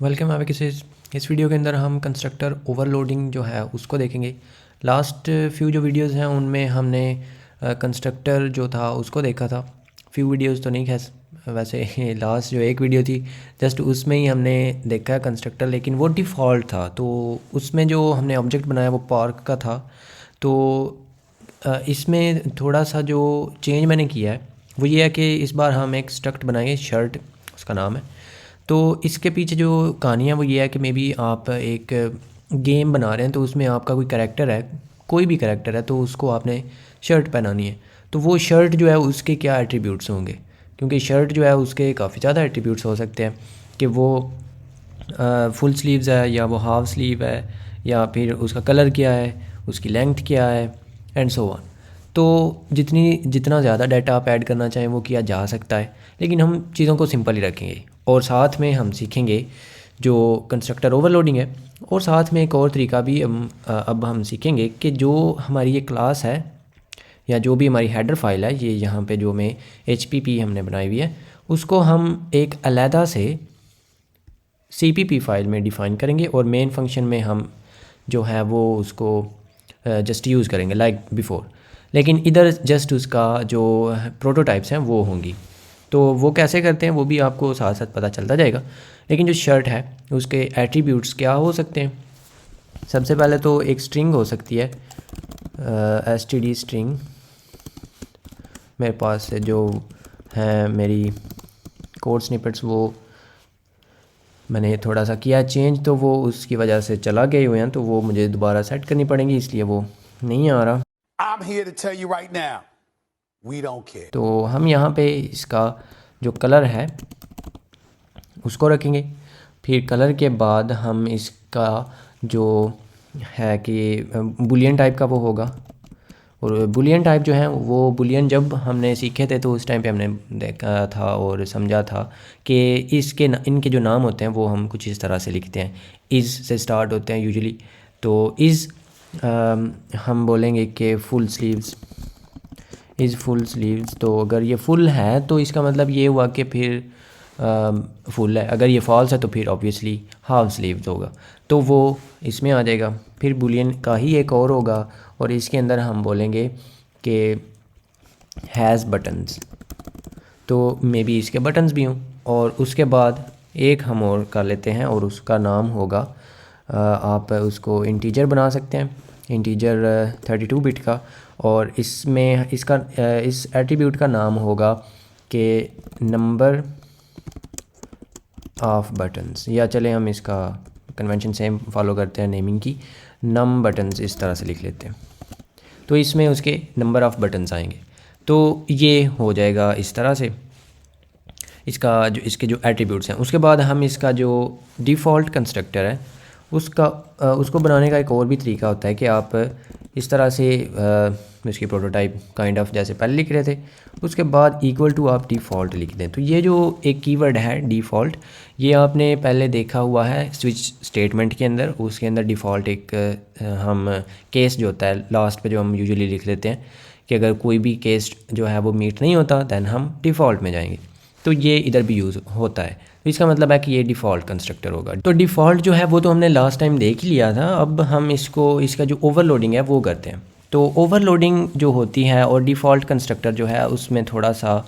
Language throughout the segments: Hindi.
वेलकम आप किसी इस वीडियो के अंदर हम कंस्ट्रक्टर ओवरलोडिंग जो है उसको देखेंगे। लास्ट फ्यू जो वीडियोस हैं उनमें हमने कंस्ट्रक्टर जो था उसको देखा था। फ्यू वीडियोस तो नहीं, खैर वैसे लास्ट जो एक वीडियो थी जस्ट उसमें ही हमने देखा है कंस्ट्रक्टर, लेकिन वो डिफ़ॉल्ट था। तो उसमें जो हमने ऑब्जेक्ट बनाया वो पार्क का था। तो इसमें थोड़ा सा जो चेंज मैंने किया है वो ये है कि इस बार हम एक स्ट्रक्ट बनाएंगे, शर्ट उसका नाम है। तो इसके पीछे जो कहानी है वो ये है कि मे बी आप एक गेम बना रहे हैं तो उसमें आपका कोई कैरेक्टर है, कोई भी कैरेक्टर है, तो उसको आपने शर्ट पहनानी है। तो वो शर्ट जो है उसके क्या एट्रीब्यूट्स होंगे, क्योंकि शर्ट जो है उसके काफ़ी ज़्यादा एट्रीब्यूट्स हो सकते हैं कि वो फुल स्लीव्स है या वो हाफ स्लीव है, या फिर उसका कलर क्या है, उसकी लेंथ क्या है, एंड सो ऑन। तो जितना ज़्यादा डाटा आप ऐड करना चाहें वो किया जा सकता है, लेकिन हम चीज़ों को सिंपल ही रखेंगे। और साथ में हम सीखेंगे जो कंस्ट्रक्टर ओवरलोडिंग है, और साथ में एक और तरीका भी अब हम सीखेंगे कि जो हमारी ये क्लास है या जो भी हमारी हेडर फाइल है, ये यहाँ पे जो में HPP हमने बनाई हुई है, उसको हम एक अलहदा से CPP फाइल में डिफ़ाइन करेंगे और मेन फंक्शन में हम जो है वो उसको जस्ट यूज़ करेंगे लाइक बिफ़ोर। लेकिन इधर जस्ट उसका जो प्रोटोटाइप्स हैं वो होंगी। तो वो कैसे करते हैं वो भी आपको साथ साथ पता चलता जाएगा। लेकिन जो शर्ट है उसके एट्रीब्यूट्स क्या हो सकते हैं, सबसे पहले तो एक स्ट्रिंग हो सकती है, STD स्ट्रिंग। मेरे पास जो है मेरी कोड स्निपेट्स वो मैंने थोड़ा सा किया चेंज, तो वो उसकी वजह से चला गए हुए हैं, तो वो मुझे दोबारा सेट करनी पड़ेंगी, इसलिए वो नहीं आ रहा। I'm here to tell you right now, we don't care. तो हम यहाँ पे इसका जो कलर है उसको रखेंगे। फिर कलर के बाद हम इसका जो है कि बुलियन टाइप का वो होगा। और बुलियन टाइप जो है वो बुलियन जब हमने सीखे थे तो उस टाइम पे हमने देखा था और समझा था कि इनके जो नाम होते हैं वो हम कुछ इस तरह से लिखते हैं। इज़ से स्टार्ट होते हैं यूजुअली। तो इज़ हम बोलेंगे कि full sleeves, is full sleeves. तो अगर ये फुल है तो इसका मतलब ये हुआ कि फिर फुल है। अगर ये फॉल्स है तो फिर ऑब्वियसली हाफ स्लीव्स होगा, तो वो इसमें आ जाएगा। फिर बुलियन का ही एक और होगा और इसके अंदर हम बोलेंगे कि हैज़ बटन्स, तो मे बी इसके बटन्स भी हों। और उसके बाद एक हम और कर लेते हैं और उसका नाम होगा, आप उसको इंटीजर बना सकते हैं, इंटीजर 32 बिट का। और इसमें इसका इस एट्रीब्यूट का नाम होगा कि नंबर ऑफ बटन्स, या चले हम इसका कन्वेंशन सेम फॉलो करते हैं नेमिंग की, नम बटन्स इस तरह से लिख लेते हैं। तो इसमें उसके नंबर ऑफ़ बटन्स आएंगे। तो ये हो जाएगा इस तरह से इसके जो एट्रीब्यूट्स हैं। उसके बाद हम इसका जो डिफ़ॉल्ट कंस्ट्रक्टर है उसको बनाने का एक और भी तरीका होता है कि आप इस तरह से इसकी प्रोटोटाइप काइंड ऑफ जैसे पहले लिख रहे थे, उसके बाद इक्वल टू आप डिफ़ॉल्ट लिख दें। तो ये जो एक कीवर्ड है डिफ़ॉल्ट, ये आपने पहले देखा हुआ है स्विच स्टेटमेंट के अंदर। उसके अंदर डिफ़ॉल्ट एक हम केस जो होता है लास्ट पे जो हम यूजुअली लिख लेते हैं कि अगर कोई भी केस जो है वो मीट नहीं होता दैन हम डिफ़ॉल्ट में जाएंगे। तो ये इधर भी यूज़ होता है। तो इसका मतलब है कि ये डिफ़ॉल्ट कंस्ट्रक्टर होगा। तो डिफ़ॉल्ट जो है वो तो हमने लास्ट टाइम देख ही लिया था। अब हम इसका जो ओवरलोडिंग है वो करते हैं। तो ओवरलोडिंग जो होती है और डिफ़ॉल्ट कंस्ट्रक्टर जो है उसमें थोड़ा सा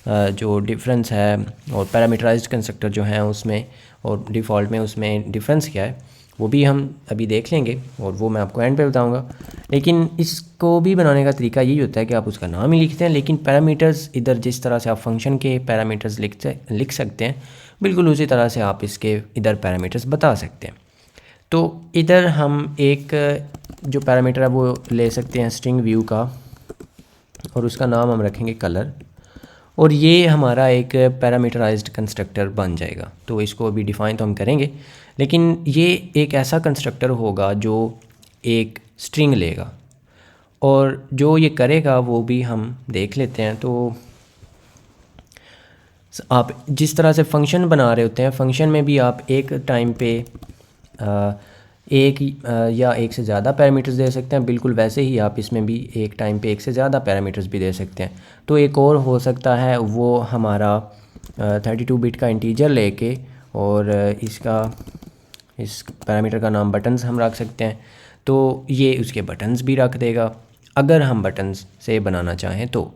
जो डिफरेंस है, और पैरामीटराइज्ड कंस्ट्रक्टर जो है उसमें और डिफ़ॉल्ट में उसमें डिफरेंस क्या है वो भी हम अभी देख लेंगे, और वो मैं आपको एंड पे बताऊंगा। लेकिन इसको भी बनाने का तरीका यही होता है कि आप उसका नाम ही लिखते हैं, लेकिन पैरामीटर्स इधर जिस तरह से आप फंक्शन के पैरामीटर्स लिख सकते हैं, बिल्कुल उसी तरह से आप इसके इधर पैरामीटर्स बता सकते हैं। तो इधर हम एक जो पैरामीटर है वो ले सकते हैं स्ट्रिंग व्यू का, और उसका नाम हम रखेंगे कलर, और ये हमारा एक पैरामीटराइज्ड कंस्ट्रक्टर बन जाएगा। तो इसको अभी डिफ़ाइन तो हम करेंगे, लेकिन ये एक ऐसा कंस्ट्रक्टर होगा जो एक स्ट्रिंग लेगा, और जो ये करेगा वो भी हम देख लेते हैं। तो आप जिस तरह से फंक्शन बना रहे होते हैं, फंक्शन में भी आप एक टाइम पे एक या एक से ज़्यादा पैरामीटर्स दे सकते हैं, बिल्कुल वैसे ही आप इसमें भी एक टाइम पे एक से ज़्यादा पैरामीटर्स भी दे सकते हैं। तो एक और हो सकता है वो हमारा 32 बिट का इंटीजर लेके और इस पैरामीटर का नाम बटन्स हम रख सकते हैं, तो ये उसके बटन्स भी रख देगा अगर हम बटन्स से बनाना चाहें तो।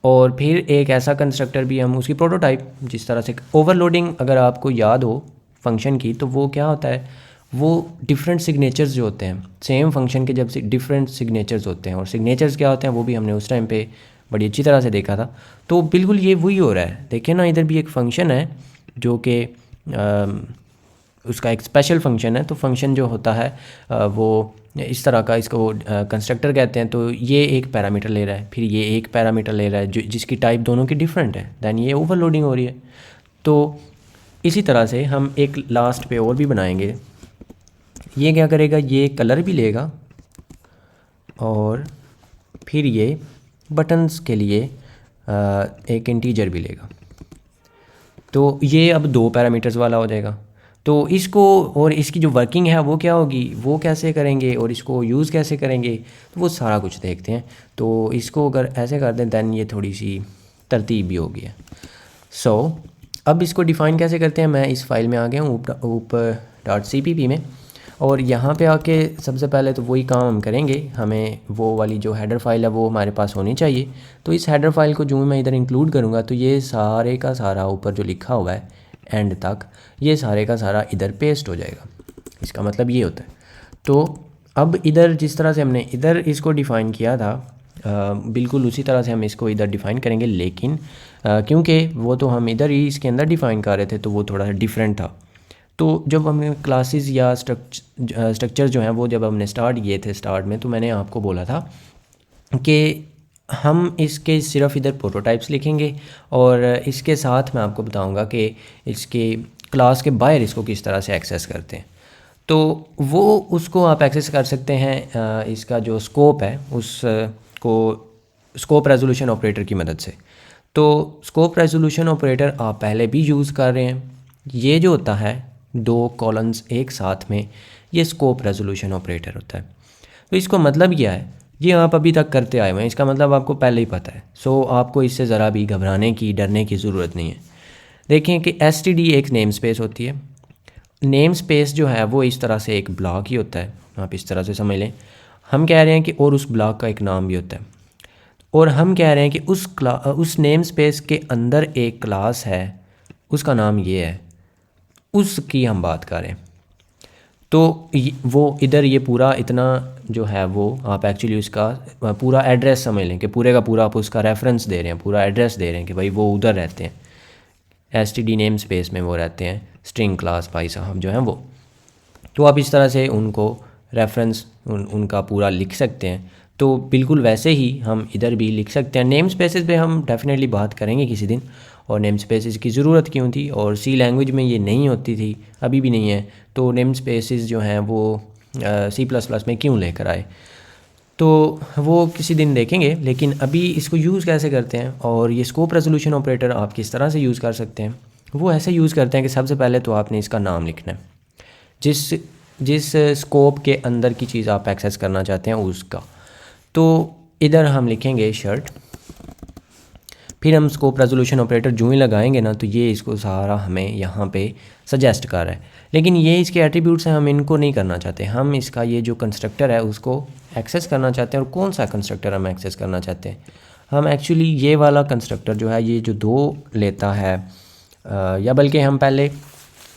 और फिर एक ऐसा कंस्ट्रक्टर भी हम उसकी प्रोटोटाइप, जिस तरह से ओवरलोडिंग अगर आपको याद हो फंक्शन की, तो वो क्या होता है, वो डिफरेंट सिग्नेचर्स जो होते हैं सेम फंक्शन के, जब से डिफरेंट सिग्नेचर्स होते हैं, और सिग्नेचर्स क्या होते हैं वो भी हमने उस टाइम पे बड़ी अच्छी तरह से देखा था। तो बिल्कुल ये वही हो रहा है। देखिए ना, इधर भी एक फ़ंक्शन है जो कि उसका एक स्पेशल फंक्शन है। तो फंक्शन जो होता है वो इस तरह का, इसको कंस्ट्रक्टर कहते हैं। तो ये एक पैरामीटर ले रहा है, फिर ये एक पैरामीटर ले रहा है जो जिसकी टाइप दोनों की डिफरेंट है, दैन ये ओवरलोडिंग हो रही है। तो इसी तरह से हम एक लास्ट पे और भी बनाएंगे। ये क्या करेगा, ये कलर भी लेगा और फिर ये बटन्स के लिए एक इंटीजर भी लेगा। तो ये अब 2 पैरामीटर्स वाला हो जाएगा। तो इसको और इसकी जो वर्किंग है वो क्या होगी, वो कैसे करेंगे और इसको यूज़ कैसे करेंगे, तो वो सारा कुछ देखते हैं। तो इसको अगर ऐसे कर दें दैन ये थोड़ी सी तरतीब भी होगी। सो अब इसको डिफ़ाइन कैसे करते हैं, मैं इस फाइल में आ गया हूँ ऊपर.cpp में, और यहाँ पे आके सबसे पहले तो वही काम हम करेंगे। हमें वो वाली जो हेडर फाइल है वो हमारे पास होनी चाहिए। तो इस हेडर फाइल को जो मैं इधर इंक्लूड करूँगा, तो ये सारे का सारा ऊपर जो लिखा हुआ है एंड तक, ये सारे का सारा इधर पेस्ट हो जाएगा। इसका मतलब ये होता है। तो अब इधर जिस तरह से हमने इधर इसको डिफ़ाइन किया था, बिल्कुल उसी तरह से हम इसको इधर डिफ़ाइन करेंगे। लेकिन क्योंकि वो तो हम इधर ही इसके अंदर डिफ़ाइन कर रहे थे, तो वो थोड़ा सा डिफरेंट था। तो जब हमने क्लासेस या स्ट्रक्चर जो हैं वो जब हमने स्टार्ट किए थे स्टार्ट में, तो मैंने आपको बोला था कि हम इसके सिर्फ इधर प्रोटोटाइप्स लिखेंगे, और इसके साथ मैं आपको बताऊंगा कि इसके क्लास के बाहर इसको किस तरह से एक्सेस करते हैं। तो वो उसको आप एक्सेस कर सकते हैं इसका जो स्कोप है उसको स्कोप रेजोल्यूशन ऑपरेटर की मदद से। तो स्कोप रेजोल्यूशन ऑपरेटर आप पहले भी यूज़ कर रहे हैं। ये जो होता है 2 कॉलम्स एक साथ में, ये स्कोप रेजोल्यूशन ऑपरेटर होता है। तो इसको मतलब क्या है, ये आप अभी तक करते आए हुए हैं, इसका मतलब आपको पहले ही पता है। सो आपको इससे ज़रा भी घबराने की, डरने की ज़रूरत नहीं है। देखें कि एसटीडी एक नेम स्पेस होती है। नेम स्पेस जो है वो इस तरह से एक ब्लॉक ही होता है, आप इस तरह से समझ लें। हम कह रहे हैं कि और उस ब्लॉक का एक नाम भी होता है, और हम कह रहे हैं कि उस नेम स्पेस के अंदर एक क्लास है, उसका नाम ये है, उसकी हम बात कर रहे हैं। तो वो इधर ये पूरा इतना जो है वो आप एक्चुअली उसका पूरा एड्रेस समझ लें कि पूरे का पूरा आप उसका रेफरेंस दे रहे हैं, पूरा एड्रेस दे रहे हैं कि भाई वो उधर रहते हैं, एसटीडी नेम स्पेस में वो रहते हैं, स्ट्रिंग क्लास भाई साहब जो हैं वो। तो आप इस तरह से उनको रेफरेंस उनका पूरा लिख सकते हैं। तो बिल्कुल वैसे ही हम इधर भी लिख सकते हैं। नेम स्पेसेस पे हम डेफिनेटली बात करेंगे किसी दिन, और नेम स्पेसेस की ज़रूरत क्यों थी, और सी लैंग्वेज में ये नहीं होती थी, अभी भी नहीं है। तो नेम स्पेसेस जो हैं वो C++ में क्यों लेकर आए, तो वो किसी दिन देखेंगे। लेकिन अभी इसको यूज़ कैसे करते हैं, और ये स्कोप रेजोल्यूशन ऑपरेटर आप किस तरह से यूज़ कर सकते हैं, वो ऐसे यूज़ करते हैं कि सबसे पहले तो आपने इसका नाम लिखना है, जिस स्कोप के अंदर की चीज़ आप एक्सेस करना चाहते हैं उसका। तो इधर हम लिखेंगे शर्ट, फिर हम स्कोप रेजोल्यूशन ऑपरेटर जो ही लगाएंगे ना, तो ये इसको सारा हमें यहाँ पे सजेस्ट कर रहा है। लेकिन ये इसके एट्रीब्यूट्स हैं, हम इनको नहीं करना चाहते। हम इसका ये जो कंस्ट्रक्टर है उसको एक्सेस करना चाहते हैं। और कौन सा कंस्ट्रक्टर हम एक्सेस करना चाहते हैं, हम एक्चुअली ये वाला कंस्ट्रक्टर जो है, ये जो 2 लेता है, या बल्कि हम पहले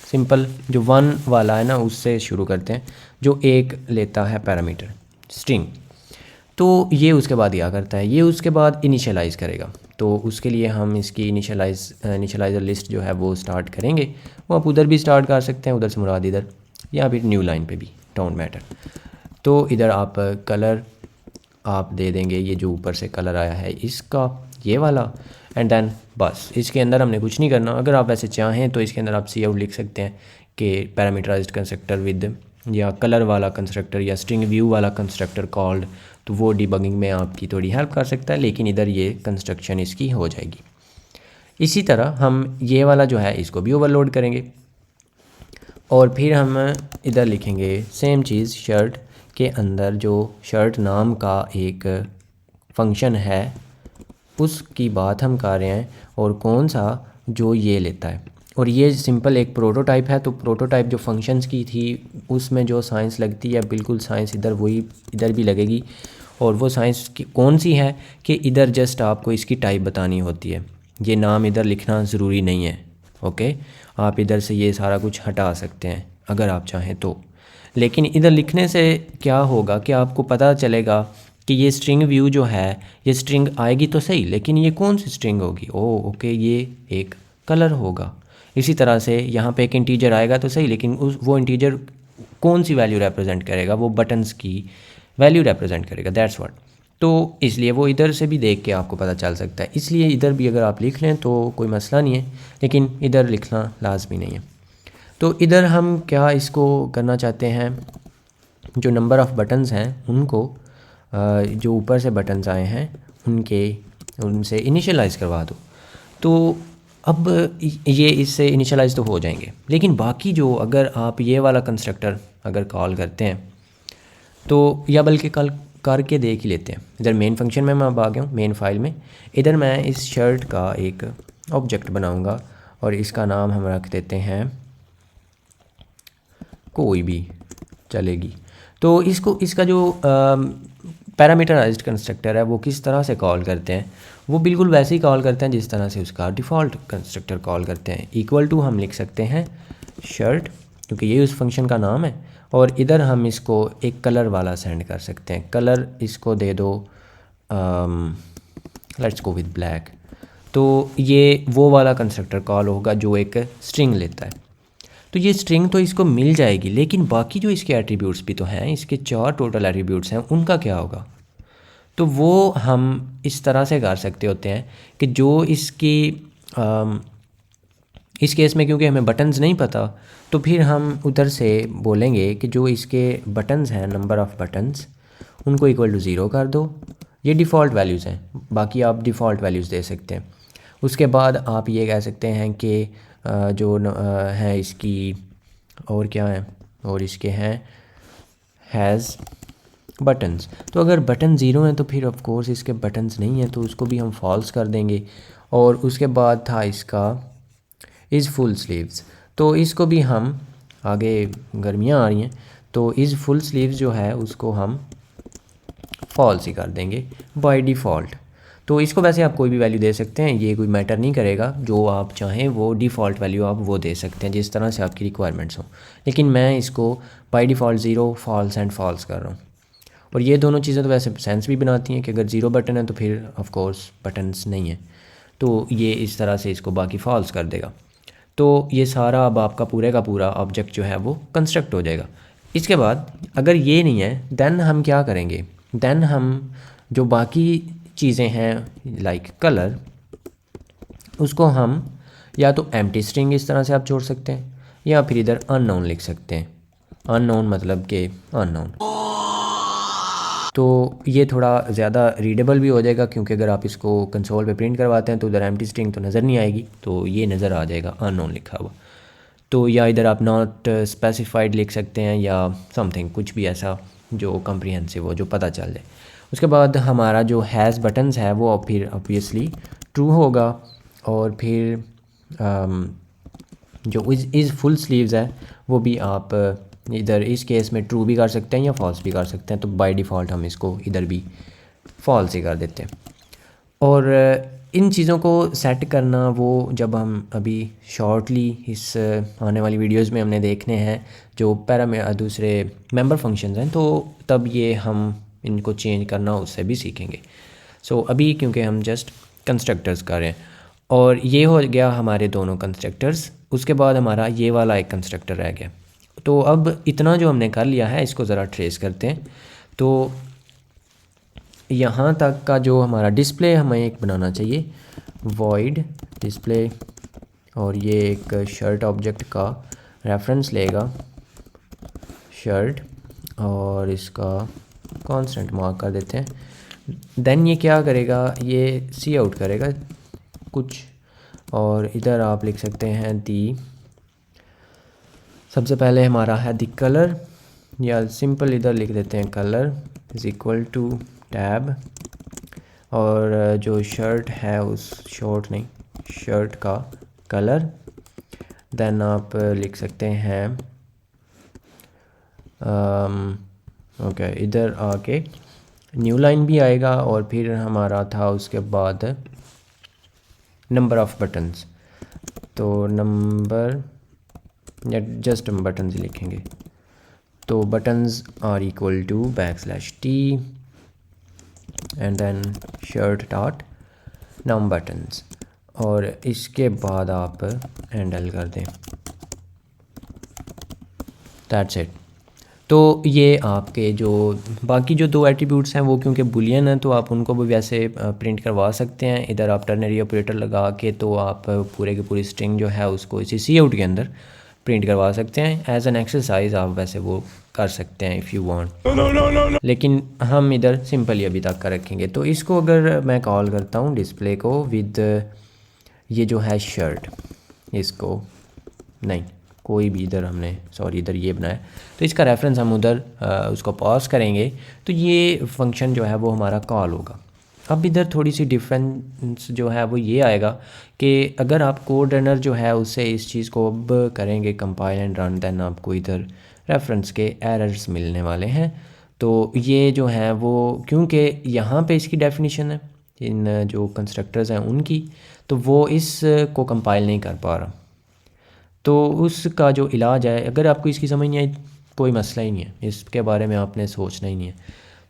सिंपल जो 1 वाला है ना उससे शुरू करते हैं, जो 1 लेता है पैरामीटर स्ट्रिंग। तो ये उसके बाद क्या करता है, ये उसके बाद इनिशियलाइज़ करेगा। तो उसके लिए हम इसकी इनिशियलाइज़र लिस्ट जो है वो स्टार्ट करेंगे। वो आप उधर भी स्टार्ट कर सकते हैं, उधर से मुराद इधर, या फिर न्यू लाइन पे भी, डोंट मैटर। तो इधर आप कलर आप दे देंगे, ये जो ऊपर से कलर आया है इसका, ये वाला, एंड देन बस इसके अंदर हमने कुछ नहीं करना। अगर आप ऐसे चाहें तो इसके अंदर आप सी आउट लिख सकते हैं कि पैरामीटराइज्ड कंस्ट्रक्टर विद, या कलर वाला कंस्ट्रक्टर, या स्ट्रिंग व्यू वाला कंस्ट्रक्टर कॉल्ड। तो वो डिबगिंग में आपकी थोड़ी हेल्प कर सकता है, लेकिन इधर ये कंस्ट्रक्शन इसकी हो जाएगी। इसी तरह हम ये वाला जो है इसको भी ओवरलोड करेंगे, और फिर हम इधर लिखेंगे सेम चीज़, शर्ट के अंदर जो शर्ट नाम का एक फंक्शन है उसकी बात हम कर रहे हैं, और कौन सा, जो ये लेता है और ये सिंपल एक प्रोटोटाइप है। तो प्रोटोटाइप जो फंक्शंस की थी उसमें जो साइंस लगती है बिल्कुल साइंस इधर वही इधर भी लगेगी। और वो साइंस की कौन सी है कि इधर जस्ट आपको इसकी टाइप बतानी होती है, ये नाम इधर लिखना ज़रूरी नहीं है। ओके, आप इधर से ये सारा कुछ हटा सकते हैं अगर आप चाहें तो। लेकिन इधर लिखने से क्या होगा कि आपको पता चलेगा कि ये स्ट्रिंग व्यू जो है ये स्ट्रिंग आएगी तो सही, लेकिन ये कौन सी स्ट्रिंग होगी। ओके, ये एक कलर होगा। इसी तरह से यहाँ पे एक इंटीजर आएगा तो सही, लेकिन वो इंटीजर कौन सी वैल्यू रिप्रेजेंट करेगा, वो बटन्स की वैल्यू रिप्रेजेंट करेगा, दैट्स व्हाट। तो इसलिए वो इधर से भी देख के आपको पता चल सकता है। इसलिए इधर भी अगर आप लिख लें तो कोई मसला नहीं है, लेकिन इधर लिखना लाजमी नहीं है। तो इधर हम क्या इसको करना चाहते हैं, जो नंबर ऑफ़ बटन्स हैं उनको जो ऊपर से बटन्स आए हैं उनसे इनिशियलाइज़ करवा दो। तो अब ये इससे इनिशियलाइज़ तो हो जाएंगे, लेकिन बाकी जो अगर आप ये वाला कंस्ट्रक्टर अगर कॉल करते हैं तो या बल्कि कल करके देख ही लेते हैं। इधर मेन फंक्शन में मैं अब आ गया हूँ मेन फाइल में। इधर मैं इस शर्ट का एक ऑब्जेक्ट बनाऊँगा और इसका नाम हम रख देते हैं, कोई भी चलेगी। तो इसका जो पैरामीटराइज्ड कंस्ट्रक्टर है वो किस तरह से कॉल करते हैं, वो बिल्कुल वैसे ही कॉल करते हैं जिस तरह से उसका डिफ़ॉल्ट कंस्ट्रक्टर कॉल करते हैं। इक्वल टू हम लिख सकते हैं शर्ट, क्योंकि ये उस फंक्शन का नाम है। और इधर हम इसको एक कलर वाला सेंड कर सकते हैं। कलर इसको दे दो, लेट्स गो विद ब्लैक। तो ये वो वाला कंस्ट्रक्टर कॉल होगा जो एक स्ट्रिंग लेता है। तो ये स्ट्रिंग तो इसको मिल जाएगी, लेकिन बाकी जो इसके एट्रीब्यूट्स भी तो हैं, इसके 4 टोटल एट्रीब्यूट्स हैं, उनका क्या होगा। तो वो हम इस तरह से कर सकते होते हैं कि जो इस केस में क्योंकि हमें बटन्स नहीं पता, तो फिर हम उधर से बोलेंगे कि जो इसके बटन्स हैं, नंबर ऑफ़ बटन्स, उनको इक्वल टू 0 कर दो। ये डिफ़ॉल्ट वैल्यूज़ हैं, बाकी आप डिफ़ॉल्ट वैल्यूज़ दे सकते हैं। उसके बाद आप ये कह सकते हैं कि जो है इसकी और क्या है, और इसके हैं हैज़ बटन्स। तो अगर बटन 0 हैं तो फिर ऑफ कोर्स इसके बटन्स नहीं हैं, तो उसको भी हम फॉल्स कर देंगे। और उसके बाद था इसका इज़ फुल स्लीव्स, तो इसको भी हम, आगे गर्मियाँ आ रही हैं तो इज़ फुल स्लीव्स जो है उसको हम फॉल्स ही कर देंगे बाय डिफ़ॉल्ट। तो इसको वैसे आप कोई भी वैल्यू दे सकते हैं, ये कोई मैटर नहीं करेगा, जो आप चाहें वो डिफ़ॉल्ट वैल्यू आप वो दे सकते हैं जिस तरह से आपकी रिक्वायरमेंट्स हों। लेकिन मैं इसको by default 0 false and false कर रहा हूँ। और ये दोनों चीज़ें तो वैसे सेंस भी बनाती हैं कि अगर 0 बटन है तो फिर ऑफ कोर्स बटन्स नहीं है, तो ये इस तरह से इसको बाकी फॉल्स कर देगा। तो ये सारा अब आपका पूरे का पूरा ऑब्जेक्ट जो है वो कंस्ट्रक्ट हो जाएगा। इसके बाद अगर ये नहीं है देन हम क्या करेंगे, देन हम जो बाकी चीज़ें हैं लाइक कलर, उसको हम या तो एम्प्टी स्ट्रिंग इस तरह से आप जोड़ सकते हैं, या फिर इधर अननोन लिख सकते हैं। अननोन मतलब कि अननोन। तो ये थोड़ा ज़्यादा रीडेबल भी हो जाएगा, क्योंकि अगर आप इसको कंसोल पे प्रिंट करवाते हैं तो उधर एम्प्टी स्ट्रिंग तो नज़र नहीं आएगी, तो ये नज़र आ जाएगा अननोन लिखा हुआ। तो या इधर आप नॉट स्पेसिफाइड लिख सकते हैं या समथिंग, कुछ भी ऐसा जो कम्प्रीहेंसिव हो, जो पता चल जाए। उसके बाद हमारा जो हैज़ बटन्स है वो फिर ऑब्वियसली ट्रू होगा। और फिर जो इज़ फुल स्लीव्स है वो भी आप इधर इस केस में ट्रू भी कर सकते हैं या फॉल्स भी कर सकते हैं। तो बाय डिफ़ॉल्ट हम इसको इधर भी फॉल्स ही कर देते हैं। और इन चीज़ों को सेट करना वो जब हम अभी शॉर्टली इस आने वाली वीडियोस में हमने देखने हैं जो दूसरे मेंबर फंक्शंस हैं, तो तब ये हम इनको चेंज करना उससे भी सीखेंगे। सो अभी क्योंकि हम जस्ट कंस्ट्रक्टर्स कर रहे हैं, और ये हो गया हमारे दोनों कंस्ट्रक्टर्स। उसके बाद हमारा ये वाला एक कंस्ट्रक्टर रह गया। तो अब इतना जो हमने कर लिया है इसको ज़रा ट्रेस करते हैं। तो यहाँ तक का जो हमारा डिस्प्ले हमें एक बनाना चाहिए, वॉइड डिस्प्ले, और ये एक शर्ट ऑब्जेक्ट का रेफरेंस लेगा शर्ट, और इसका कांस्टेंट मार्क कर देते हैं। देन ये क्या करेगा, ये सी आउट करेगा कुछ, और इधर आप लिख सकते हैं दी, सबसे पहले हमारा है दी कलर, या सिंपल इधर लिख देते हैं colour is equal to tab, और जो शर्ट है उस शर्ट का कलर, देन आप लिख सकते हैं ओके, इधर आके न्यू लाइन भी आएगा और फिर हमारा था उसके बाद नंबर ऑफ़ बटन्स, तो नंबर या जस्ट हम बटन्स लिखेंगे, तो buttons are equal to \t and then shirt dot num buttons, और इसके बाद आप हैंडल कर दें, दैट्स इट। तो ये आपके जो बाकी जो दो एट्रीब्यूट्स हैं वो क्योंकि बुलियन हैं तो आप उनको भी वैसे प्रिंट करवा सकते हैं। इधर आप टर्नरी ऑपरेटर लगा के तो आप पूरे की पूरी स्ट्रिंग जो है उसको इसी सी आउट के अंदर प्रिंट करवा सकते हैं। एज एन एक्सरसाइज आप वैसे वो कर सकते हैं इफ़ यू वांट, लेकिन हम इधर सिंपली अभी तक का रखेंगे। तो इसको अगर मैं कॉल करता हूँ डिस्प्ले को विद ये जो है शर्ट, इसको नहीं कोई भी इधर हमने सॉरी इधर ये बनाया, तो इसका रेफरेंस हम उधर उसको पॉज करेंगे तो ये फंक्शन जो है वो हमारा कॉल होगा। अब इधर थोड़ी सी डिफरेंस जो है वो ये आएगा कि अगर आप कोड रनर जो है उससे इस चीज़ को अब करेंगे कंपाइल एंड रन, देन आपको इधर रेफरेंस के एरर्स मिलने वाले हैं। तो ये जो है वो क्योंकि यहाँ पे इसकी डेफिनेशन है इन जो कंस्ट्रक्टर्स हैं उनकी, तो वो इस को कंपाइल नहीं कर पा रहा, तो उसका जो इलाज है, अगर आपको इसकी समझ नहीं आई कोई मसला ही नहीं है, इसके बारे में आपने सोचना ही नहीं है।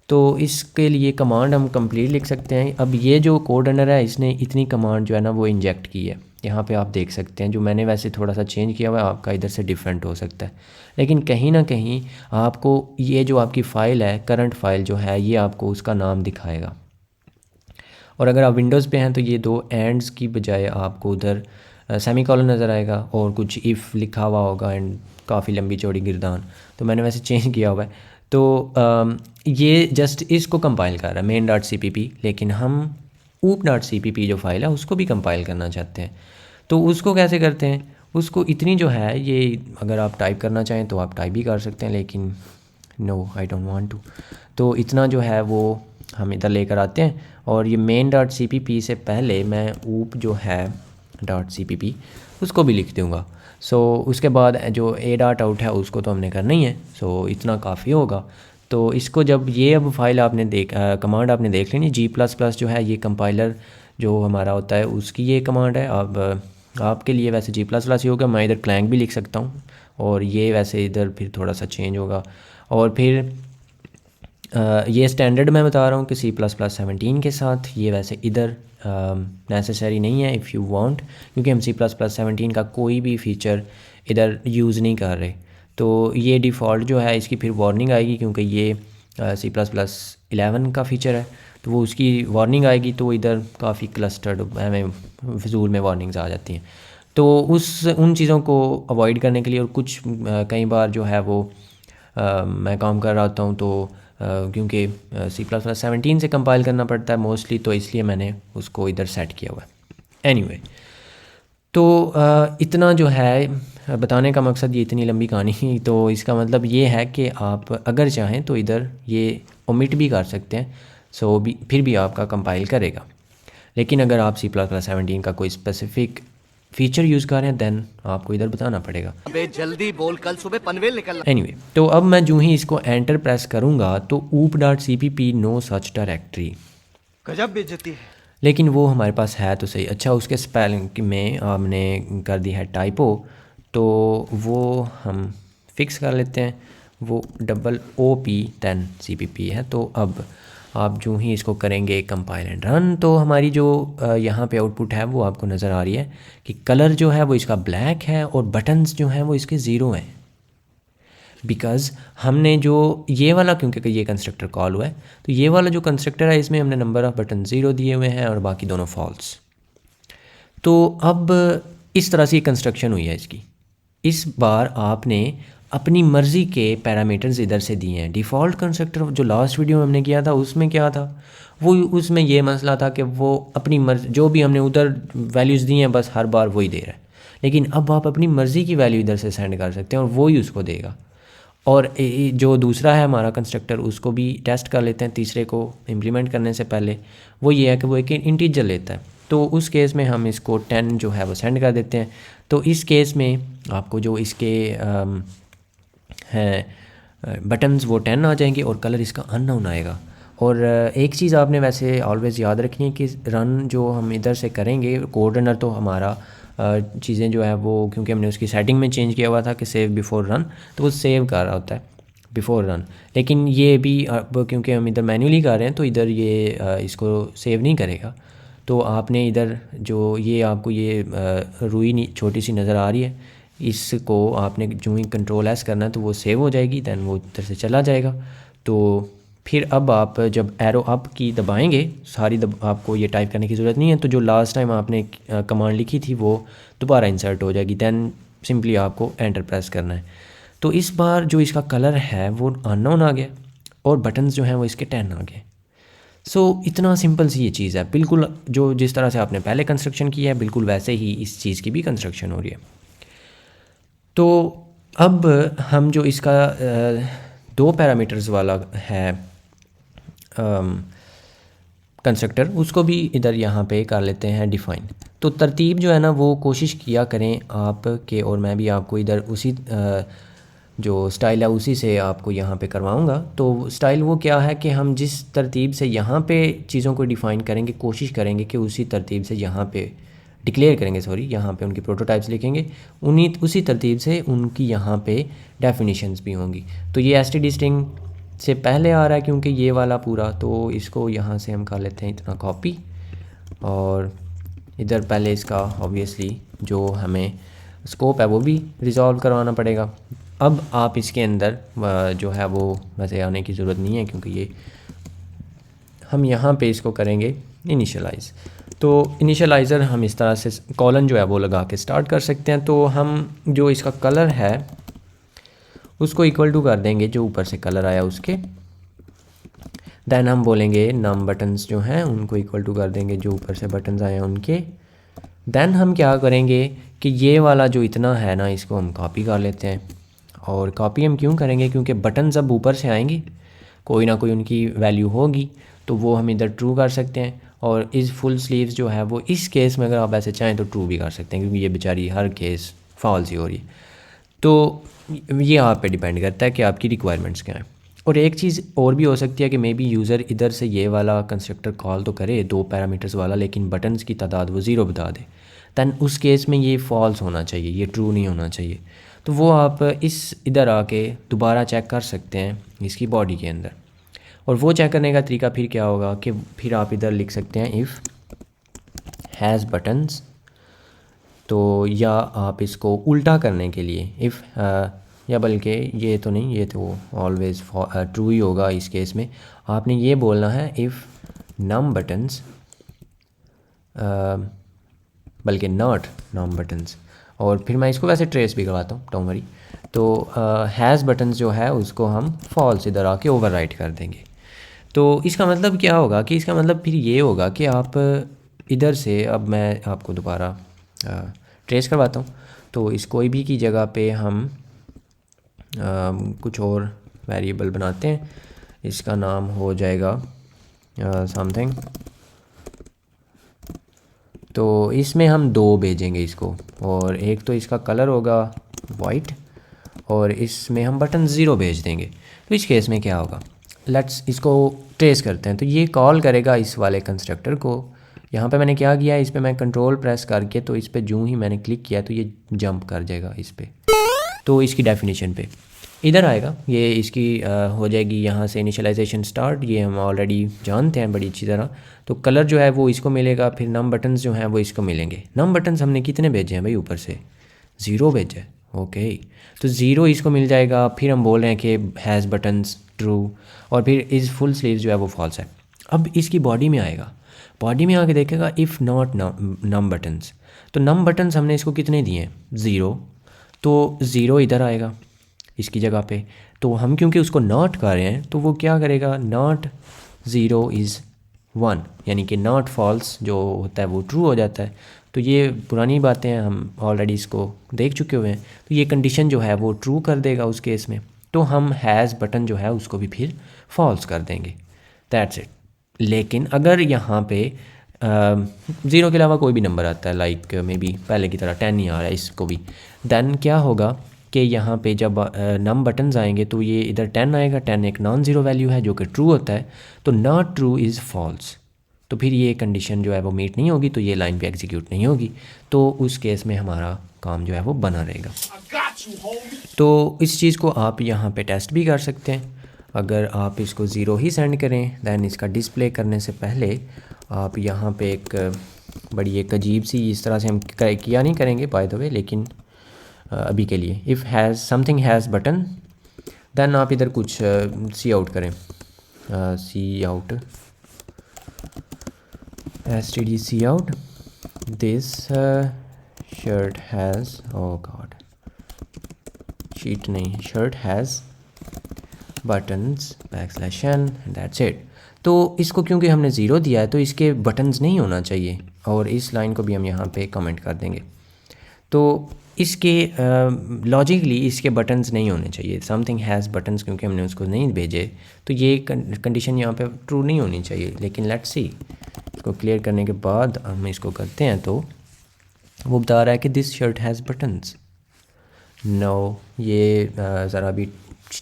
तो इसके लिए कमांड हम कंप्लीट लिख सकते हैं। अब ये जो कोड रनर है इसने इतनी कमांड जो है ना वो इंजेक्ट की है, यहाँ पे आप देख सकते हैं। जो मैंने वैसे थोड़ा सा चेंज किया हुआ है, आपका इधर से डिफरेंट हो सकता है, लेकिन कहीं ना कहीं आपको ये जो आपकी फ़ाइल है करंट फाइल जो है ये आपको उसका नाम दिखाएगा। और अगर आप विंडोज़ पे हैं तो ये दो एंड्स की बजाय आपको उधर सेमी कॉलन नज़र आएगा और कुछ इफ़ लिखा हुआ होगा एंड काफ़ी लंबी चौड़ी गिरदान, तो मैंने वैसे चेंज किया हुआ है। तो ये जस्ट इसको कंपाइल कर रहा है main.cpp, लेकिन हम oop.cpp जो फाइल है उसको भी कंपाइल करना चाहते हैं। तो उसको कैसे करते हैं, उसको इतनी जो है ये अगर आप टाइप करना चाहें तो आप टाइप भी कर सकते हैं, लेकिन no I don't want to. तो इतना जो है वो हम इधर लेकर आते हैं और ये main.cpp से पहले मैं oop जो है .cpp उसको भी लिख दूँगा। सो उसके बाद जो a.out है उसको तो हमने करना ही है, सो इतना काफ़ी होगा। तो इसको जब ये अब फाइल आपने कमांड आपने देख लेनी, G++ जो है ये कंपाइलर जो हमारा होता है उसकी ये कमांड है। अब आपके लिए वैसे G++ ही होगा, मैं इधर क्लैंग भी लिख सकता हूँ और ये वैसे इधर फिर थोड़ा सा चेंज होगा। और फिर ये स्टैंडर्ड मैं बता रहा हूँ कि C++17 के साथ, ये वैसे इधर नेसेसरी नहीं है इफ़ यू वांट, क्योंकि हम C++17 का कोई भी फ़ीचर इधर यूज़ नहीं कर रहे। तो ये डिफ़ॉल्ट जो है इसकी फिर वार्निंग आएगी, क्योंकि ये C++11 का फ़ीचर है तो वो उसकी वार्निंग आएगी, तो इधर काफ़ी क्लस्टर्ड हमें फिजूल में वार्निंग्स आ जाती हैं। तो उन चीज़ों को अवॉइड करने के लिए, और कुछ कई बार जो है वो मैं काम कर रहा होता हूँ तो क्योंकि C++17 से कंपाइल करना पड़ता है मोस्टली, तो इसलिए मैंने उसको इधर सेट किया हुआ है। एनीवे, तो इतना जो है बताने का मकसद, ये इतनी लंबी कहानी तो इसका मतलब ये है कि आप अगर चाहें तो इधर ये ओमिट भी कर सकते हैं, सो फिर भी आपका कंपाइल करेगा। लेकिन अगर आप C++17 का कोई स्पेसिफिक फीचर यूज़ कर रहे हैं देन आपको इधर बताना पड़ेगा। अबे जल्दी बोल, कल सुबह पनवेल निकलना। एनीवे, तो अब मैं जो ही इसको एंटर प्रेस करूँगा तो oop.cpp नो सच डायरेक्टरी, गजब बेइज्जती है। लेकिन वो हमारे पास है तो सही। अच्छा, उसके स्पेलिंग में हमने कर दी है टाइपो, तो वो हम फिक्स कर लेते हैं, वो OOP दैन CPP है। तो अब आप जो ही इसको करेंगे कंपाइल एंड रन, तो हमारी जो यहाँ पे आउटपुट है वो आपको नज़र आ रही है कि कलर जो है वो इसका ब्लैक है और बटन्स जो हैं वो इसके ज़ीरो हैं, बिकॉज़ हमने जो ये वाला, क्योंकि ये कंस्ट्रक्टर कॉल हुआ है, तो ये वाला जो कंस्ट्रक्टर है इसमें हमने नंबर ऑफ़ बटन 0 दिए हुए हैं और बाकी दोनों फॉल्स। तो अब इस तरह से कंस्ट्रक्शन हुई है इसकी। इस बार आपने अपनी मर्ज़ी के पैरामीटर्स इधर से दिए हैं। डिफ़ॉल्ट कंस्ट्रक्टर जो लास्ट वीडियो में हमने किया था उसमें क्या था, वो उसमें ये मसला था कि वो अपनी मर्ज़ी जो भी हमने उधर वैल्यूज़ दी हैं बस हर बार वही दे रहा है। लेकिन अब आप अपनी मर्ज़ी की वैल्यू इधर से सेंड कर सकते हैं और वो ही उसको देगा। और जो दूसरा है हमारा कंस्ट्रक्टर, उसको भी टेस्ट कर लेते हैं तीसरे को इम्प्लीमेंट करने से पहले। वो ये है कि वो एक इंटीजर लेता है, तो उस केस में हम इसको 10 जो है वो सेंड कर देते हैं। तो इस केस में आपको जो इसके हैं बटन्स वो 10 आ जाएंगे और कलर इसका अननोन आएगा। और एक चीज़ आपने वैसे ऑलवेज़ याद रखनी है कि रन जो हम इधर से करेंगे कोड रनर तो हमारा चीज़ें जो है वो क्योंकि हमने उसकी सेटिंग में चेंज किया हुआ था कि सेव बिफोर रन, तो वो सेव कर रहा होता है बिफोर रन। लेकिन ये भी अब क्योंकि हम इधर मैन्युअली कर रहे हैं तो इधर ये इसको सेव नहीं करेगा। तो आपने इधर जो ये आपको ये रुई छोटी सी नज़र आ रही है, इसको आपने जो ही कंट्रोल एस करना है तो वो सेव हो जाएगी, दैन वो इधर से चला जाएगा। तो फिर अब आप जब एरो अप की दबाएंगे आपको ये टाइप करने की ज़रूरत नहीं है, तो जो लास्ट टाइम आपने कमांड लिखी थी वो दोबारा इंसर्ट हो जाएगी, दैन सिंपली आपको एंटर प्रेस करना है। तो इस बार जो इसका कलर है वो अननोन आ गया और बटन्स जो हैं वो इसके 10 आ गए। सो इतना सिंपल सी ये चीज़ है, बिल्कुल जो जिस तरह से आपने पहले कंस्ट्रक्शन किया है बिल्कुल वैसे ही इस चीज़ की भी कंस्ट्रक्शन हो रही है। तो अब हम जो इसका 2 पैरामीटर्स वाला है कंस्ट्रक्टर उसको भी इधर यहाँ पे कर लेते हैं डिफ़ाइन। तो तरतीब जो है ना वो कोशिश किया करें आप के, और मैं भी आपको इधर उसी जो स्टाइल है उसी से आपको यहाँ पे करवाऊँगा। तो स्टाइल वो क्या है कि हम जिस तरतीब से यहाँ पे चीज़ों को डिफ़ाइन करेंगे कोशिश करेंगे कि उसी तरतीब से यहाँ पे डिक्लेयर करेंगे, यहाँ पे उनकी प्रोटोटाइप्स लिखेंगे, उसी तरतीब से उनकी यहाँ पे डेफिनेशंस भी होंगी। तो ये एसटीडी स्ट्रिंग से पहले आ रहा है क्योंकि ये वाला पूरा, तो इसको यहाँ से हम कर लेते हैं इतना कॉपी, और इधर पहले इसका ऑब्वियसली जो हमें स्कोप है वो भी रिज़ॉल्व करवाना पड़ेगा। अब आप इसके अंदर जो है वो वैसे आने की ज़रूरत नहीं है क्योंकि ये हम यहाँ पे इसको करेंगे इनिशियलाइज़। तो इनिशियलाइज़र हम इस तरह से कॉलन जो है वो लगा के स्टार्ट कर सकते हैं। तो हम जो इसका कलर है उसको इक्वल टू कर देंगे जो ऊपर से कलर आया उसके, दैन हम बोलेंगे नम बटन्स जो हैं उनको इक्वल टू कर देंगे जो ऊपर से बटन्स आए हैं उनके। दैन हम क्या करेंगे कि ये वाला जो इतना है ना इसको हम कॉपी कर लेते हैं। और कॉपी हम क्यों करेंगे क्योंकि बटन अब ऊपर से आएंगे, कोई ना कोई उनकी वैल्यू होगी, तो वो हम इधर ट्रू कर सकते हैं। और इस फुल स्लीव्स जो है वो इस केस में अगर आप ऐसे चाहें तो ट्रू भी कर सकते हैं क्योंकि ये बेचारी हर केस फॉल्स ही हो रही है। तो ये आप पे डिपेंड करता है कि आपकी रिक्वायरमेंट्स क्या हैं। और एक चीज़ और भी हो सकती है कि मे बी यूज़र इधर से ये वाला कंस्ट्रक्टर कॉल तो करे 2 पैरामीटर्स वाला, लेकिन बटन्स की तादाद वो 0 बता दे, दैन उस केस में ये फॉल्स होना चाहिए, ये ट्रू नहीं होना चाहिए। तो वो आप इस इधर आके दोबारा चेक कर सकते हैं इसकी बॉडी के अंदर। और वो चेक करने का तरीका फिर क्या होगा कि फिर आप इधर लिख सकते हैं इफ़ हैज़ बटन्स, तो या आप इसको उल्टा करने के लिए इफ़ या बल्कि ये तो नहीं, ये तो ऑलवेज़ ट्रू ही होगा इस केस में। आपने ये बोलना है इफ़ नम बटन्स बल्कि नॉट नम बटन्स, और फिर मैं इसको वैसे ट्रेस भी करवाता हूँ डोंट वरी। तो हैज़ बटन्स जो है उसको हम फॉल्स इधर आके ओवरराइट कर देंगे। तो इसका मतलब क्या होगा कि इसका मतलब फिर ये होगा कि आप इधर से, अब मैं आपको दोबारा ट्रेस करवाता हूँ। तो इस कोई भी की जगह पे हम कुछ और वेरिएबल बनाते हैं, इसका नाम हो जाएगा समथिंग। तो इसमें हम 2 भेजेंगे इसको, और एक तो इसका कलर होगा वाइट और इसमें हम बटन 0 भेज देंगे। तो इस केस में क्या होगा, लेट्स इसको ट्रेस करते हैं। तो ये कॉल करेगा इस वाले कंस्ट्रक्टर को। यहाँ पे मैंने क्या किया, इस पर मैं कंट्रोल प्रेस करके, तो इस पर जूँ ही मैंने क्लिक किया तो ये जंप कर जाएगा इस पर, तो इसकी डेफिनेशन पे इधर आएगा, ये इसकी हो जाएगी यहाँ से इनिशियलाइजेशन स्टार्ट, ये हम ऑलरेडी जानते हैं बड़ी अच्छी तरह। तो कलर जो है वो इसको मिलेगा, फिर नम बटन्स जो हैं वो इसको मिलेंगे। नम बटन्स हमने कितने भेजे हैं भाई, ऊपर से 0 भेजा है, ओके, तो 0 इसको मिल जाएगा। फिर हम बोल रहे हैं कि हैज़ बटन्स ट्रू, और फिर इस फुल स्लीव जो है वो फॉल्स है। अब इसकी बॉडी में आएगा, बॉडी में आके देखेगा इफ़ नॉट नम बटन्स, तो नम बटन्स हमने इसको कितने दिए हैं 0, तो 0 इधर आएगा इसकी जगह पे। तो हम क्योंकि उसको नॉट कर रहे हैं तो वो क्या करेगा, नॉट 0 इज़ 1, यानी कि नॉट फॉल्स जो होता है वो ट्रू हो जाता है। तो ये पुरानी बातें हैं, हम ऑलरेडी इसको देख चुके हुए हैं। तो ये कंडीशन जो है वो ट्रू कर देगा उस केस में, तो हम हैज़ बटन जो है उसको भी फिर फॉल्स कर देंगे, दैट्स इट। लेकिन अगर यहाँ पे ज़ीरो के अलावा कोई भी नंबर आता है, लाइक मे बी पहले की तरह 10 ही आ रहा है इसको भी, देन क्या होगा कि यहाँ पे जब नम बटन्स आएंगे तो ये इधर 10 आएगा। 10 एक नॉन ज़ीरो वैल्यू है जो कि ट्रू होता है, तो नॉट ट्रू इज़ फॉल्स, तो फिर ये कंडीशन जो है वो मीट नहीं होगी, तो ये लाइन पे एग्जीक्यूट नहीं होगी, तो उस केस में हमारा काम जो है वो बना रहेगा। तो इस चीज़ को आप यहाँ पे टेस्ट भी कर सकते हैं। अगर आप इसको ज़ीरो ही सेंड करें, दैन इसका डिस्प्ले करने से पहले आप यहाँ पे एक बड़ी एक अजीब सी, इस तरह से हम किया नहीं करेंगे बाय द वे, लेकिन अभी के लिए if has something has button, then आप इधर कुछ सी आउट करें, see out std see out this shirt has, oh God sheet नहीं, shirt has buttons \n, that's it. तो इसको क्योंकि हमने ज़ीरो दिया है तो इसके बटन्स नहीं होना चाहिए, और इस लाइन को भी हम यहाँ पे कमेंट कर देंगे। तो इसके लॉजिकली इसके बटन्स नहीं होने चाहिए, समथिंग हैज़ बटन्स क्योंकि हमने उसको नहीं भेजे, तो ये कंडीशन यहाँ पे ट्रू नहीं होनी चाहिए। लेकिन लेट्स सी, इसको क्लियर करने के बाद हम इसको करते हैं तो वो बता रहा है कि this shirt has buttons. No, ये ज़रा भी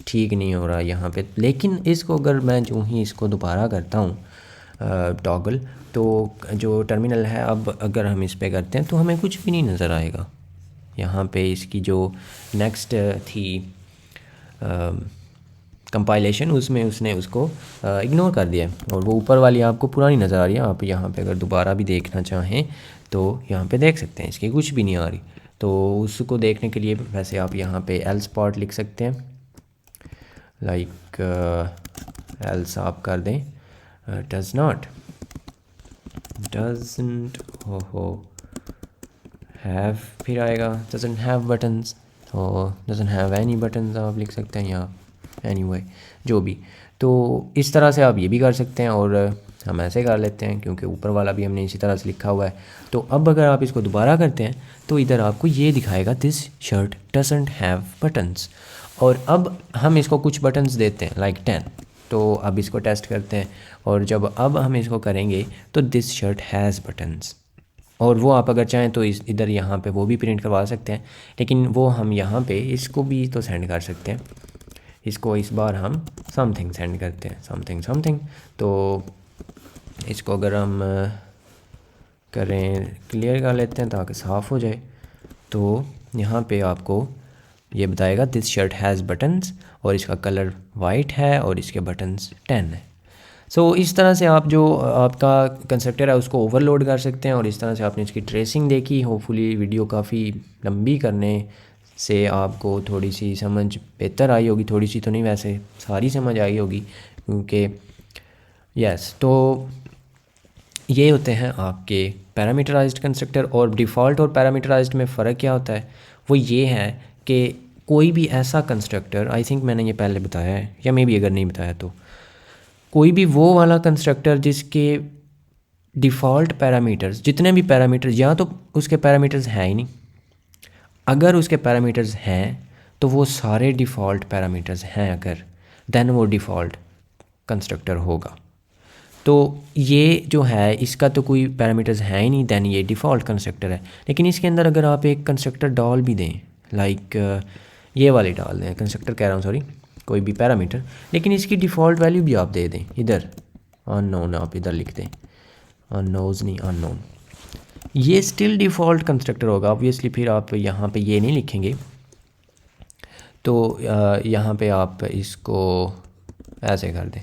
ठीक नहीं हो रहा यहाँ पे। लेकिन इसको अगर मैं जो ही इसको दोबारा करता हूँ टॉगल, तो जो टर्मिनल है अब अगर हम इस पे करते हैं तो हमें कुछ भी नहीं नज़र आएगा। यहाँ पे इसकी जो नेक्स्ट थी कंपाइलेशन, उसमें उसने उसको इग्नोर कर दिया, और वो ऊपर वाली आपको पुरानी नज़र आ रही है। आप यहाँ पे अगर दोबारा भी देखना चाहें तो यहाँ पे देख सकते हैं इसकी कुछ भी नहीं आ रही। तो उसको देखने के लिए वैसे आप यहाँ पे एल्स पार्ट लिख सकते हैं, लाइक एल्स आप कर दें डज नॉट, डजंट हो हैव, फिर आएगा डजंट हैव बटन्स, और डजंट हैव एनी बटन्स आप लिख सकते हैं, या एनीवे जो भी। तो इस तरह से आप ये भी कर सकते हैं, और हम ऐसे कर लेते हैं क्योंकि ऊपर वाला भी हमने इसी तरह से लिखा हुआ है। तो अब अगर आप इसको दोबारा करते हैं तो इधर आपको ये दिखाएगा this shirt doesn't have buttons, और अब हम इसको कुछ बटन्स देते हैं लाइक 10। तो अब इसको टेस्ट करते हैं, और जब अब हम इसको करेंगे तो दिस शर्ट हैज़ बटन्स, और वो आप अगर चाहें तो इस इधर यहाँ पे वो भी प्रिंट करवा सकते हैं, लेकिन वो हम यहाँ पे इसको भी तो सेंड कर सकते हैं। इसको इस बार हम समथिंग सेंड करते हैं, समथिंग समथिंग। तो इसको अगर हम करें, क्लियर कर लेते हैं ताकि साफ़ हो जाए, तो यहाँ पे आपको ये बताएगा दिस शर्ट हैज़ बटन्स, और इसका कलर वाइट है और इसके बटन्स 10 है। सो इस तरह से आप जो आपका कंस्ट्रक्टर है उसको ओवरलोड कर सकते हैं, और इस तरह से आपने इसकी ट्रेसिंग देखी। होपफुली वीडियो काफ़ी लंबी करने से आपको थोड़ी सी समझ बेहतर आई होगी, थोड़ी सी तो नहीं वैसे सारी समझ आई होगी, क्योंकि यस। तो ये होते हैं आपके पैरामीटराइज्ड कंस्ट्रक्टर। और डिफ़ॉल्ट और पैरामीटराइज्ड में फ़र्क क्या होता है, वो ये है कि कोई भी ऐसा कंस्ट्रक्टर, आई थिंक मैंने ये पहले बताया है, या मे बी अगर नहीं बताया तो, कोई भी वो वाला कंस्ट्रक्टर जिसके डिफ़ॉल्ट पैरामीटर्स, जितने भी पैरामीटर्स, या तो उसके पैरामीटर्स हैं ही नहीं, अगर उसके पैरामीटर्स हैं तो वो सारे डिफ़ॉल्ट पैरामीटर्स हैं अगर, देन वो डिफ़ॉल्ट कंस्ट्रक्टर होगा। तो ये जो है इसका तो कोई पैरामीटर्स हैं ही नहीं, देन ये डिफ़ॉल्ट कंस्ट्रक्टर है। लेकिन इसके अंदर अगर आप एक कंस्ट्रक्टर डाल भी दें, लाइक ये वाले डाल दें, कंस्ट्रक्टर कह रहा हूँ सॉरी, कोई भी पैरामीटर, लेकिन इसकी डिफ़ॉल्ट वैल्यू भी आप दे दें, इधर अननोन आप इधर लिख दें, अननोज नहीं अननोन, ये स्टिल डिफ़ॉल्ट कंस्ट्रक्टर होगा ऑब्वियसली। फिर आप यहाँ पे ये नहीं लिखेंगे, तो यहाँ पे आप इसको ऐसे कर दें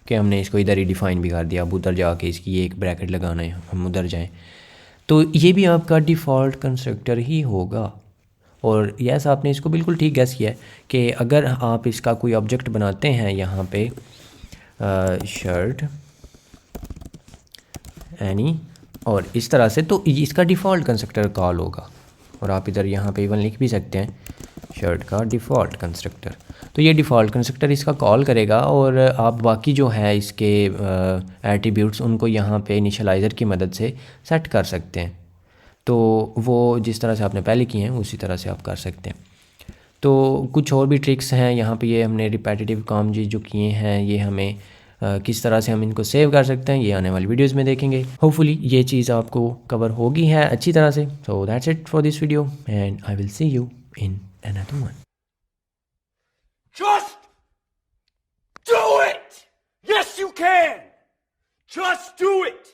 कि हमने इसको इधर ही डिफ़ाइन भी कर दिया। अब उधर जाके इसकी ये एक ब्रैकेट लगाना है, हम उधर जाएं तो ये भी आपका डिफ़ॉल्ट कंस्ट्रक्टर ही होगा। और यस, आपने इसको बिल्कुल ठीक गैस किया है कि अगर आप इसका कोई ऑब्जेक्ट बनाते हैं यहाँ पे शर्ट एनी और इस तरह से, तो इसका डिफ़ॉल्ट कंस्ट्रक्टर कॉल होगा। और आप इधर यहाँ पे इवन लिख भी सकते हैं शर्ट का डिफ़ॉल्ट कंस्ट्रक्टर, तो ये डिफ़ॉल्ट कंस्ट्रक्टर इसका कॉल करेगा। और आप बाकी जो है इसके एट्रीब्यूट्स उनको यहाँ पे इनिशियलाइज़र की मदद से सेट कर सकते हैं। तो वो जिस तरह से आपने पहले किए हैं उसी तरह से आप कर सकते हैं। तो कुछ और भी ट्रिक्स हैं यहाँ पे, ये हमने रिपीटेटिव काम जी जो किए हैं ये हमें किस तरह से हम इनको सेव कर सकते हैं ये आने वाली वीडियोस में देखेंगे। होपफुली ये चीज़ आपको कवर होगी है अच्छी तरह से। So that's it for this video and I will see you in another one. Just do it! Yes, you can! Just do it!